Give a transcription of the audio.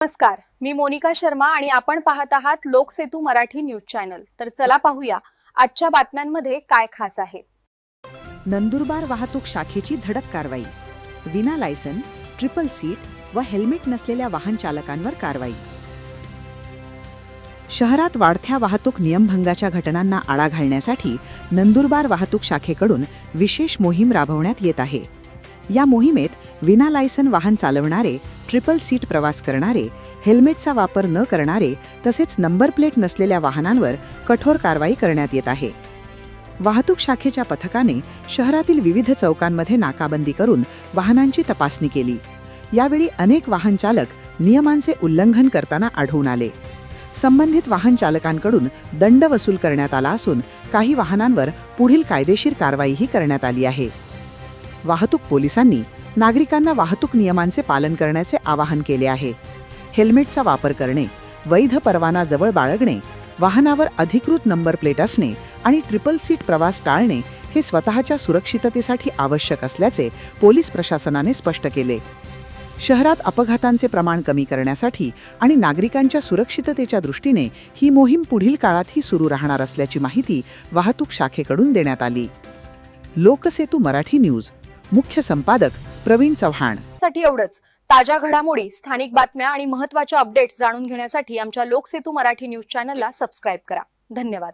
नमस्कार, मी मोनिका शर्मा आणि आपण पाहत आहात लोकसेतू मराठी न्यूज चॅनल। तर चला पाहूया आजच्या बातम्यांमध्ये काय खास आहे। नंदुरबार वाहतूक शाखेची धडक कारवाई। विना लायसन, ट्रिपल सीट व हेल्मेट नसलेल्या वाहन चालकांवर कारवाई। शहरात वाढत्या वाहतूक नियमभंगाच्या घटनांना आळा घालण्यासाठी नंदुरबार वाहतूक शाखेकडून विशेष मोहीम राबवण्यात येत आहे। या मोहिमेत विना लायसन वाहन चालवणारे, ट्रिपल सीट प्रवास करणारे, हेल्मेटचा वापर न करणारे तसेच नंबर प्लेट नसलेल्या वाहनांवर कठोर कारवाई करण्यात येत आहे। वाहतूक शाखेच्या पथकाने शहरातील विविध चौकांमध्ये नाकाबंदी करून वाहनांची तपासणी केली। यावेळी अनेक वाहन चालक नियमांचे उल्लंघन करताना आढळून आले। संबंधित वाहन चालकांकडून दंड वसूल करण्यात आला असून काही वाहनांवर पुढील कायदेशीर कारवाईही करण्यात आली आहे। वाहतूक पोलिसांनी नागरिकांना वाहतूक नियमांचे पालन करण्याचे आवाहन केले आहे। हेल्मेटचा वापर करणे, वैध परवाना जवळ बाळगणे, वाहनावर अधिकृत नंबर प्लेट असणे आणि ट्रिपल सीट प्रवास टाळणे हे स्वतःच्या सुरक्षिततेसाठी आवश्यक असल्याचे पोलीस प्रशासनाने स्पष्ट केले। शहरात अपघातांचे प्रमाण कमी करण्यासाठी आणि नागरिकांच्या सुरक्षिततेच्या दृष्टीने ही मोहीम पुढील काळातही सुरू राहणार असल्याची माहिती वाहतूक शाखेकडून देण्यात आली। लोकसेतू मराठी न्यूज, मुख्य संपादक प्रवीण चव्हाण। साठी एवढंच। ताज्या घडामोडी, स्थानिक बातम्या आणि महत्त्वाच्या अपडेट्स जाणून घेण्यासाठी आमच्या लोकसेतू मराठी न्यूज चॅनलला सबस्क्राइब करा। धन्यवाद।